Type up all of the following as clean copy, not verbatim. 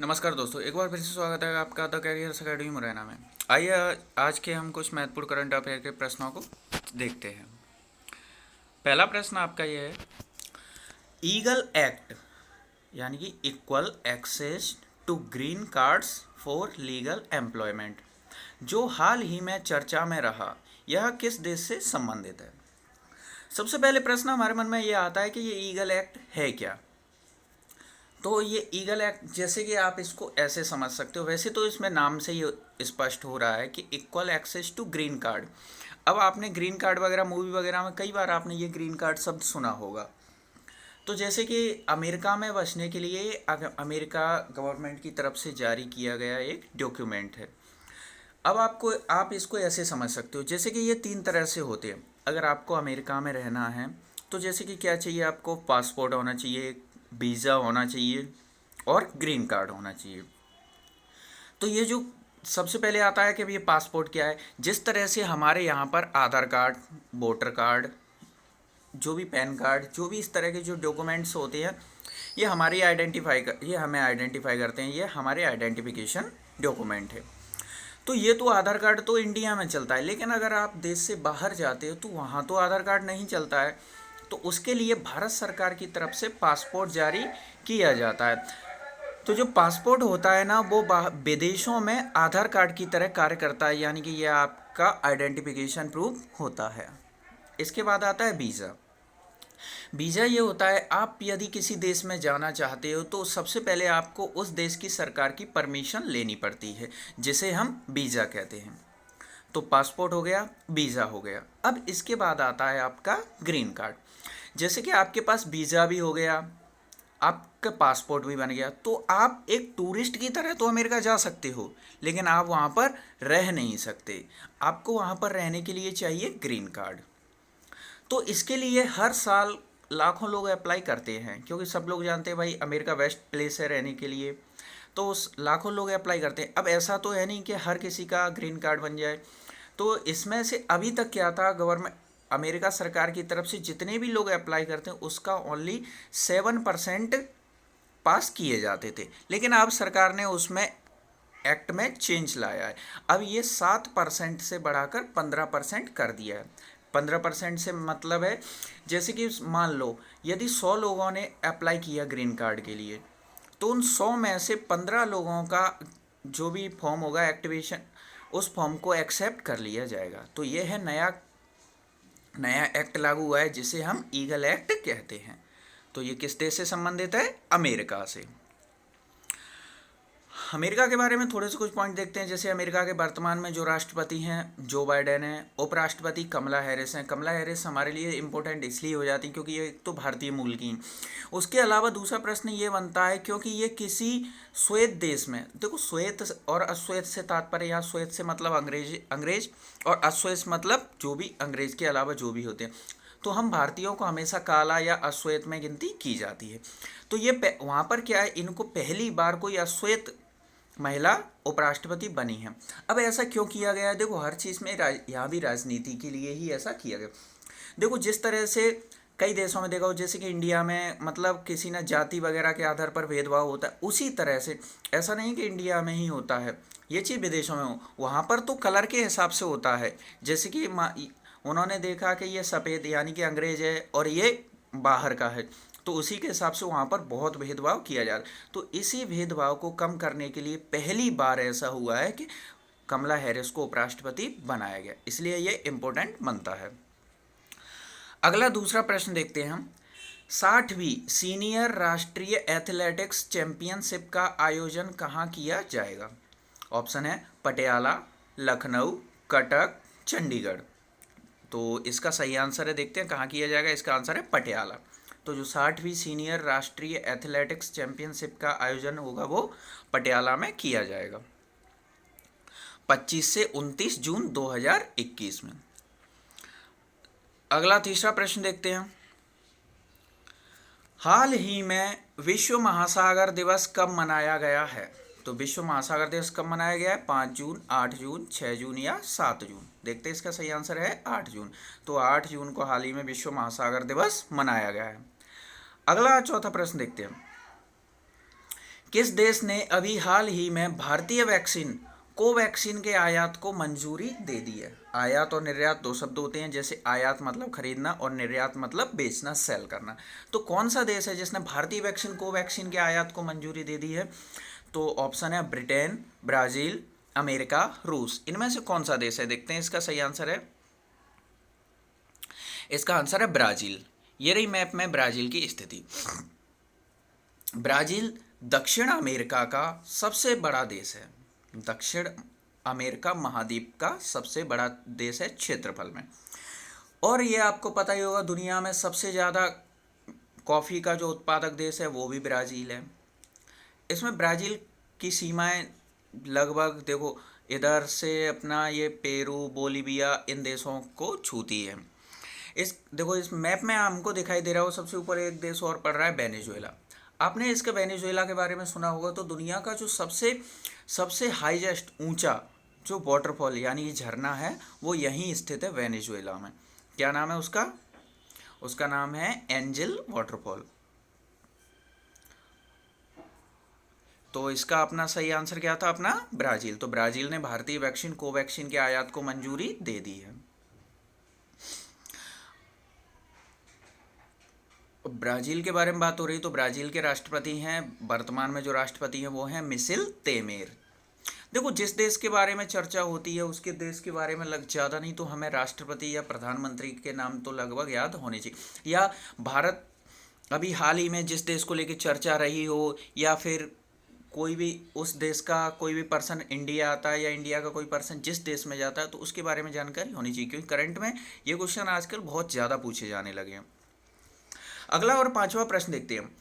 नमस्कार दोस्तों, एक बार फिर से स्वागत है आपका द कैरियर्स अकेडमी मुरैना में। आइए आज के हम कुछ महत्वपूर्ण करंट अफेयर के प्रश्नों को देखते हैं। पहला प्रश्न आपका यह है, ईगल एक्ट यानी कि equal access to green cards for legal employment, जो हाल ही में चर्चा में रहा, यह किस देश से संबंधित है? सबसे पहले प्रश्न हमारे मन में यह आता है कि ये ईगल एक्ट है क्या। तो ये ईगल एक्ट, जैसे कि आप इसको ऐसे समझ सकते हो, वैसे तो इसमें नाम से ही स्पष्ट हो रहा है कि equal access to green card. अब आपने ग्रीन कार्ड वगैरह मूवी वगैरह में कई बार आपने ये ग्रीन कार्ड शब्द सुना होगा। तो जैसे कि अमेरिका में बसने के लिए अमेरिका गवर्नमेंट की तरफ से जारी किया गया एक डॉक्यूमेंट है। अब आप इसको ऐसे समझ सकते हो, जैसे कि ये तीन तरह से होते हैं। अगर आपको अमेरिका में रहना है तो जैसे कि क्या चाहिए, आपको पासपोर्ट होना चाहिए, वीज़ा होना चाहिए और ग्रीन कार्ड होना चाहिए। तो ये जो सबसे पहले आता है कि ये पासपोर्ट क्या है। जिस तरह से हमारे यहाँ पर आधार कार्ड, वोटर कार्ड, जो भी पैन कार्ड, जो भी इस तरह के जो डॉक्यूमेंट्स होते हैं, ये हमें आइडेंटिफाई करते हैं, ये हमारे आइडेंटिफिकेशन डॉक्यूमेंट है। तो ये तो आधार कार्ड तो इंडिया में चलता है, लेकिन अगर आप देश से बाहर जाते हो तो वहाँ तो आधार कार्ड नहीं चलता है। तो उसके लिए भारत सरकार की तरफ से पासपोर्ट जारी किया जाता है। तो जो पासपोर्ट होता है ना, वो विदेशों में आधार कार्ड की तरह कार्य करता है, यानी कि ये आपका आइडेंटिफिकेशन प्रूफ होता है। इसके बाद आता है वीज़ा। वीज़ा ये होता है, आप यदि किसी देश में जाना चाहते हो तो सबसे पहले आपको उस देश की सरकार की परमिशन लेनी पड़ती है, जिसे हम वीज़ा कहते हैं। तो पासपोर्ट हो गया, वीज़ा हो गया। अब इसके बाद आता है आपका ग्रीन कार्ड। जैसे कि आपके पास वीज़ा भी हो गया, आपका पासपोर्ट भी बन गया, तो आप एक टूरिस्ट की तरह तो अमेरिका जा सकते हो, लेकिन आप वहाँ पर रह नहीं सकते। आपको वहाँ पर रहने के लिए चाहिए ग्रीन कार्ड। तो इसके लिए हर साल लाखों लोग अप्लाई करते हैं, क्योंकि सब लोग जानते हैं भाई अमेरिका बेस्ट प्लेस है रहने के लिए। तो उस लाखों लोग अप्लाई करते हैं। अब ऐसा तो है नहीं कि हर किसी का ग्रीन कार्ड बन जाए। तो इसमें से अभी तक क्या था, गवर्नमेंट अमेरिका सरकार की तरफ से जितने भी लोग अप्लाई करते हैं उसका ओनली 7% पास किए जाते थे, लेकिन अब सरकार ने उसमें एक्ट में चेंज लाया है। अब ये 7% से बढ़ाकर 15% कर दिया है। 15% से मतलब है, जैसे कि मान लो यदि 100 लोगों ने अप्लाई किया ग्रीन कार्ड के लिए, तो उन 100 में से 15 लोगों का जो भी फॉर्म होगा एक्टिवेशन, उस फॉर्म को एक्सेप्ट कर लिया जाएगा। तो ये है नया नया एक्ट लागू हुआ है, जिसे हम ईगल एक्ट कहते हैं। तो ये किस देश से संबंधित है? अमेरिका से। अमेरिका के बारे में थोड़े से कुछ पॉइंट देखते हैं। जैसे अमेरिका के वर्तमान में जो राष्ट्रपति हैं जो बाइडेन हैं, उपराष्ट्रपति कमला हैरिस हैं। कमला हैरिस हमारे लिए इम्पोर्टेंट इसलिए हो जाती क्योंकि ये एक तो भारतीय मूल की हैं। उसके अलावा दूसरा प्रश्न ये बनता है, क्योंकि ये किसी श्वेत देश में, देखो श्वेत और अश्वेत से तात्पर्य, यहाँ श्वेत से मतलब अंग्रेज और अश्वेत मतलब जो भी अंग्रेज के अलावा जो भी होते हैं। तो हम भारतीयों को हमेशा काला या अश्वेत में गिनती की जाती है। तो ये वहाँ पर क्या है, इनको पहली बार कोई अश्वेत महिला उपराष्ट्रपति बनी है। अब ऐसा क्यों किया गया है? देखो हर चीज़ में यहाँ भी राजनीति के लिए ही ऐसा किया गया। देखो जिस तरह से कई देशों में देखा हो, जैसे कि इंडिया में मतलब किसी ना जाति वगैरह के आधार पर भेदभाव होता है, उसी तरह से ऐसा नहीं कि इंडिया में ही होता है, ये चीज़ विदेशों में हो, वहाँ पर तो कलर के हिसाब से होता है। जैसे कि उन्होंने देखा कि ये सफ़ेद यानी कि अंग्रेज है और ये बाहर का है, तो उसी के हिसाब से वहाँ पर बहुत भेदभाव किया जा रहा है। तो इसी भेदभाव को कम करने के लिए पहली बार ऐसा हुआ है कि कमला हैरिस को उपराष्ट्रपति बनाया गया, इसलिए ये इम्पोर्टेंट बनता है। अगला दूसरा प्रश्न देखते हैं हम। 60वीं सीनियर राष्ट्रीय एथलेटिक्स चैंपियनशिप का आयोजन कहाँ किया जाएगा? ऑप्शन है पटियाला, लखनऊ, कटक, चंडीगढ़। तो इसका सही आंसर है, देखते हैं कहाँ किया जाएगा। इसका आंसर है पटियाला। तो जो 60वीं सीनियर राष्ट्रीय एथलेटिक्स चैंपियनशिप का आयोजन होगा वो पटियाला में किया जाएगा 25 से 29 जून 2021 में। अगला तीसरा प्रश्न देखते हैं। हाल ही में विश्व महासागर दिवस कब मनाया गया है? तो विश्व महासागर दिवस कब मनाया गया है? 5 जून, 8 जून, 6 जून या 7 जून। देखते हैं, इसका सही आंसर है 8 जून। तो 8 जून को हाल ही में विश्व महासागर दिवस मनाया गया है। अगला चौथा प्रश्न देखते हैं। किस देश ने अभी हाल ही में भारतीय वैक्सीन कोवैक्सीन के आयात को मंजूरी दे दी है? आयात और निर्यात दो शब्द होते हैं, जैसे आयात मतलब खरीदना और निर्यात मतलब बेचना, सेल करना। तो कौन सा देश है जिसने भारतीय वैक्सीन कोवैक्सीन के आयात को मंजूरी दे दी है? तो ऑप्शन है ब्रिटेन, ब्राज़ील, अमेरिका, रूस। इनमें से कौन सा देश है? देखते हैं इसका सही आंसर है, इसका आंसर है ब्राज़ील। ये रही मैप में ब्राज़ील की स्थिति। ब्राज़ील दक्षिण अमेरिका का सबसे बड़ा देश है, दक्षिण अमेरिका महाद्वीप का सबसे बड़ा देश है क्षेत्रफल में। और ये आपको पता ही होगा, दुनिया में सबसे ज़्यादा कॉफ़ी का जो उत्पादक देश है वो भी ब्राज़ील है। इसमें ब्राज़ील की सीमाएं लगभग देखो, इधर से अपना ये पेरू, बोलीविया, इन देशों को छूती है। इस देखो, इस मैप में हमको दिखाई दे रहा हो, सबसे ऊपर एक देश और पड़ रहा है, वेनेजुएला। आपने इसके वेनेजुएला के बारे में सुना होगा। तो दुनिया का जो सबसे सबसे हाईएस्ट ऊंचा जो वाटरफॉल यानी ये झरना है वो यहीं स्थित है, वेनेजुएला में। क्या नाम है उसका? उसका नाम है एंजल वाटरफॉल। तो इसका अपना सही आंसर क्या था? अपना ब्राज़ील। तो ब्राज़ील ने भारतीय वैक्सीन कोवैक्सीन के आयात को मंजूरी दे दी है। ब्राज़ील के बारे में बात हो रही, तो ब्राज़ील के राष्ट्रपति हैं, वर्तमान में जो राष्ट्रपति हैं वो हैं मिशेल तेमेर। देखो, जिस देश के बारे में चर्चा होती है उसके देश के बारे में ज़्यादा नहीं तो हमें राष्ट्रपति या प्रधानमंत्री के नाम तो लगभग याद होने चाहिए। या भारत अभी हाल ही में जिस देश को लेकर चर्चा रही हो, या फिर कोई भी उस देश का कोई भी पर्सन इंडिया आता है, या इंडिया का कोई पर्सन जिस देश में जाता है, तो उसके बारे में जानकारी होनी चाहिए, क्योंकि करंट में ये क्वेश्चन आजकल बहुत ज़्यादा पूछे जाने लगे हैं। अगला और पांचवा प्रश्न देखते हैं।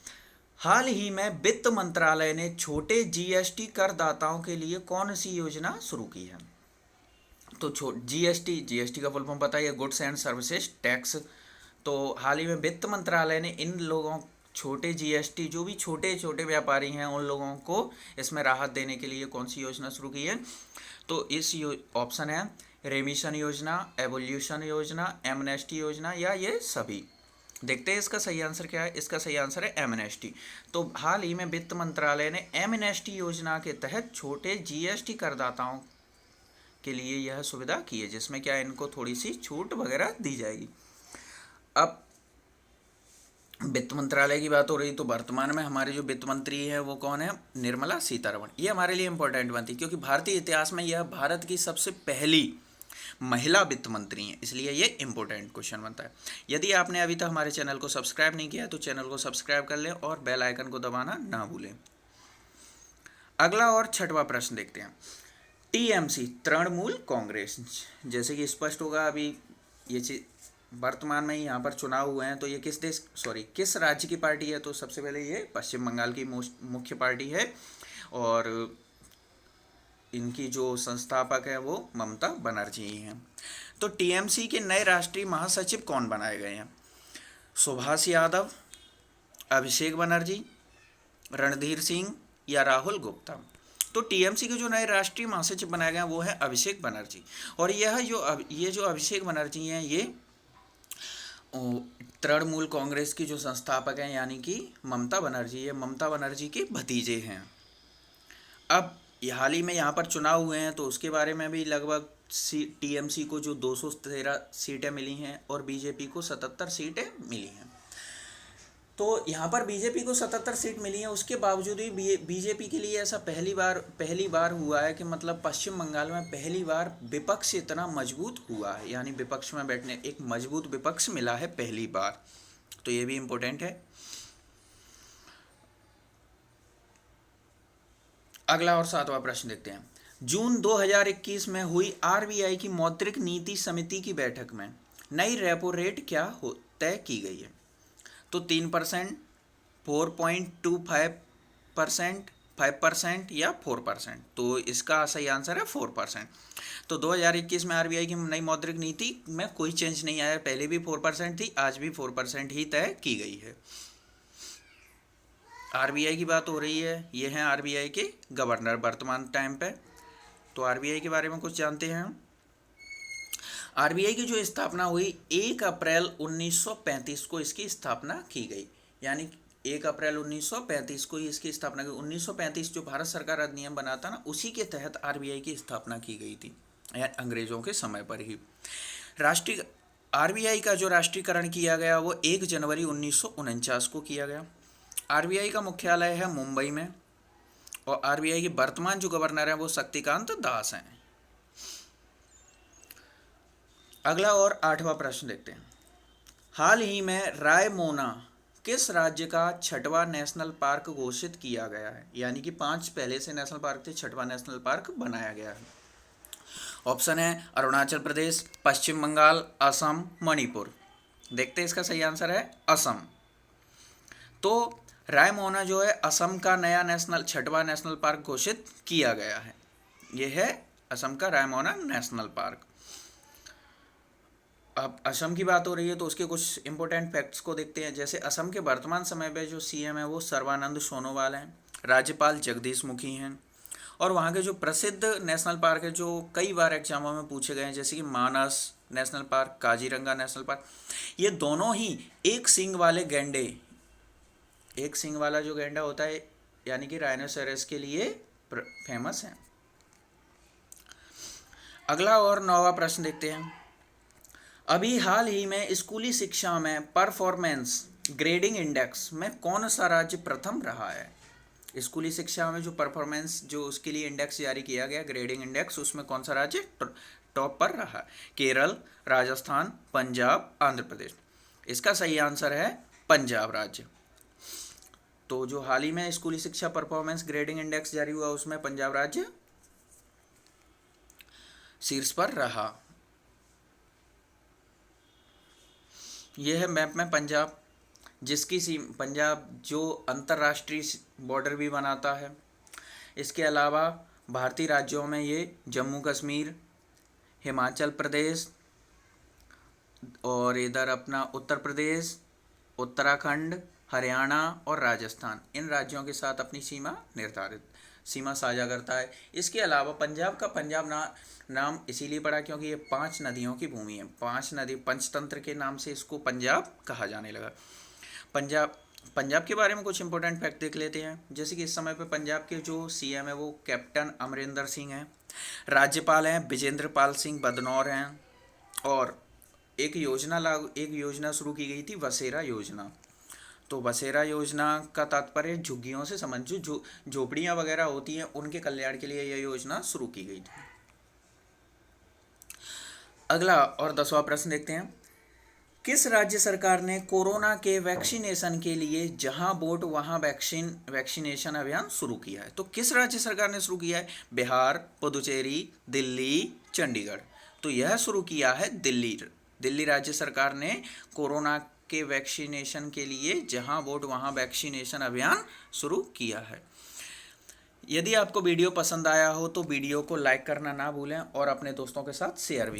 हाल ही में वित्त मंत्रालय ने छोटे जीएसटी करदाताओं के लिए कौन सी योजना शुरू की है? तो जीएसटी का फुल फॉर्म पता है, गुड्स एंड सर्विसेज टैक्स। तो हाल ही में वित्त मंत्रालय ने इन लोगों, छोटे जीएसटी जो भी छोटे छोटे व्यापारी हैं उन लोगों को इसमें राहत देने के लिए कौन सी योजना शुरू की है? तो इस ऑप्शन है रेमिशन योजना, एवोल्यूशन योजना, एमनेस्टी योजना, या ये सभी। देखते हैं इसका सही आंसर क्या है। इसका सही आंसर है एमनेस्टी। तो हाल ही में वित्त मंत्रालय ने एमनेस्टी योजना के तहत छोटे जीएसटी करदाताओं के लिए यह सुविधा की है, जिसमें क्या इनको थोड़ी सी छूट वगैरह दी जाएगी। अब वित्त मंत्रालय की बात हो रही, तो वर्तमान में हमारे जो वित्त मंत्री है वो कौन है? निर्मला सीतारमण। ये हमारे लिए इंपॉर्टेंट बनती है क्योंकि भारतीय इतिहास में यह भारत की सबसे पहली महिला वित्त मंत्री हैं, इसलिए ये इंपॉर्टेंट क्वेश्चन बनता है। यदि आपने अभी तक हमारे चैनल को सब्सक्राइब नहीं किया तो चैनल को सब्सक्राइब कर लें और बेल आइकन को दबाना ना भूलें। अगला और छठवां प्रश्न देखते हैं। टीएमसी तृणमूल कांग्रेस, जैसे कि स्पष्ट होगा, अभी ये चीज वर्तमान में यहाँ पर चुनाव हुए हैं, तो ये किस राज्य की पार्टी है? तो सबसे पहले ये पश्चिम बंगाल की मुख्य पार्टी है, और इनकी जो संस्थापक है वो ममता बनर्जी ही हैं। तो टीएमसी के नए राष्ट्रीय महासचिव कौन बनाए गए हैं? सुभाष यादव, अभिषेक बनर्जी, रणधीर सिंह, या राहुल गुप्ता। तो टीएमसी के जो नए राष्ट्रीय महासचिव बनाए गए हैं वो है अभिषेक बनर्जी। और ये जो अभिषेक बनर्जी हैं ये तृणमूल कांग्रेस की जो संस्थापक हैं यानी कि ममता बनर्जी, ये ममता बनर्जी के भतीजे हैं। अब हाल ही में यहाँ पर चुनाव हुए हैं तो उसके बारे में भी लगभग टीएमसी को जो 213 सीटें मिली हैं और बीजेपी को 77 सीटें मिली हैं। तो यहाँ पर बीजेपी को 77 सीट मिली हैं, उसके बावजूद भी बीजेपी के लिए ऐसा पहली बार हुआ है कि मतलब पश्चिम बंगाल में पहली बार विपक्ष इतना मजबूत हुआ है, यानी विपक्ष में बैठने एक मजबूत विपक्ष मिला है पहली बार। तो ये भी इम्पोर्टेंट है। अगला और सातवां प्रश्न देखते हैं। जून 2021 में हुई आरबीआई की मौद्रिक नीति समिति की बैठक में नई रेपो रेट क्या तय की गई है? तो 3%, 4.25%, 5% या 4%। तो इसका सही आंसर है 4%। तो 2021 में आरबीआई की नई मौद्रिक नीति में कोई चेंज नहीं आया, पहले भी 4% थी, आज भी 4% ही तय की गई है। आरबीआई की बात हो रही है, ये हैं आरबीआई के गवर्नर वर्तमान टाइम पे। तो आरबीआई के बारे में कुछ जानते हैं। आरबीआई की जो स्थापना हुई 1 अप्रैल 1935 को इसकी स्थापना की गई, यानी 1 अप्रैल 1935 को ही इसकी स्थापना की। 1935 जो भारत सरकार अधिनियम बना था ना, उसी के तहत आरबीआई की स्थापना की गई थी, अंग्रेजों के समय पर ही। राष्ट्रीय आरबीआई का जो राष्ट्रीयकरण किया गया वो 1 जनवरी 1949 को किया गया। आरबीआई का मुख्यालय है मुंबई में, और आरबीआई के वर्तमान जो गवर्नर हैं वो शक्तिकांत दास हैं। अगला और 8वां प्रश्न देखते हैं। हाल ही में रायमोना किस राज्य का 6वां नेशनल पार्क घोषित किया गया है? यानी कि 5 पहले से नेशनल पार्क थे, 6वां नेशनल पार्क बनाया गया है। ऑप्शन है अरुणाचल प्रदेश, पश्चिम बंगाल, असम, मणिपुर। देखते हैं, इसका सही आंसर है असम। तो रायमोना जो है असम का नया 6वां नेशनल पार्क घोषित किया गया है। यह है असम का रायमोना नेशनल पार्क। अब असम की बात हो रही है तो उसके कुछ इंपॉर्टेंट फैक्ट्स को देखते हैं। जैसे असम के वर्तमान समय में जो सीएम है वो सर्बानंद सोनोवाल हैं, राज्यपाल जगदीश मुखी हैं, और वहाँ के जो प्रसिद्ध नेशनल पार्क है जो कई बार एग्जामों में पूछे गए हैं, जैसे कि Manas national park, Kaziranga national park, ये दोनों ही एक सींग वाले गैंडे, एक सींग वाला जो गैंडा होता है यानी कि राइनोसेरस के लिए फेमस है। अगला और 9वां प्रश्न देखते हैं। अभी हाल ही में स्कूली शिक्षा में परफॉर्मेंस ग्रेडिंग इंडेक्स में कौन सा राज्य प्रथम रहा है? स्कूली शिक्षा में जो परफॉर्मेंस जो उसके लिए इंडेक्स जारी किया गया, ग्रेडिंग इंडेक्स, उसमें कौन सा राज्य टॉप पर रहा? केरल, राजस्थान, पंजाब, आंध्र प्रदेश। इसका सही आंसर है पंजाब राज्य। तो जो हाल ही में स्कूली शिक्षा परफॉर्मेंस ग्रेडिंग इंडेक्स जारी हुआ उसमें पंजाब राज्य शीर्ष पर रहा। यह है मैप में पंजाब, जिसकी पंजाब जो अंतर्राष्ट्रीय बॉर्डर भी बनाता है। इसके अलावा भारतीय राज्यों में ये जम्मू कश्मीर, हिमाचल प्रदेश, और इधर अपना उत्तर प्रदेश, उत्तराखंड, हरियाणा और राजस्थान, इन राज्यों के साथ अपनी सीमा साझा करता है। इसके अलावा पंजाब का पंजाब नाम इसीलिए पड़ा क्योंकि ये 5 नदियों की भूमि है। 5 नदी, पंचतंत्र के नाम से इसको पंजाब कहा जाने लगा। पंजाब के बारे में कुछ इंपॉर्टेंट फैक्ट देख लेते हैं। जैसे कि इस समय पे पंजाब के जो सीएम है वो कैप्टन अमरिंदर सिंह हैं, राज्यपाल हैं विजेंद्र पाल सिंह बदनौर हैं, और एक योजना शुरू की गई थी, बसेरा योजना। तो बसेरा योजना का तात्पर्य झुग्गियों से संबंधित जो झोपड़ियाँ वगैरह होती हैं उनके कल्याण के लिए यह योजना शुरू की गई थी। अगला और 10वां प्रश्न देखते हैं। किस राज्य सरकार ने कोरोना के वैक्सीनेशन के लिए जहां वोट वहां वैक्सीनेशन अभियान शुरू किया है? तो किस राज्य सरकार ने शुरू किया है? बिहार, पुदुचेरी, दिल्ली, चंडीगढ़। तो यह शुरू किया है दिल्ली राज्य सरकार ने कोरोना के वैक्सीनेशन के लिए जहां वोट वहां वैक्सीनेशन अभियान शुरू किया है। यदि आपको वीडियो पसंद आया हो तो वीडियो को लाइक करना ना भूलें और अपने दोस्तों के साथ शेयर भी करें।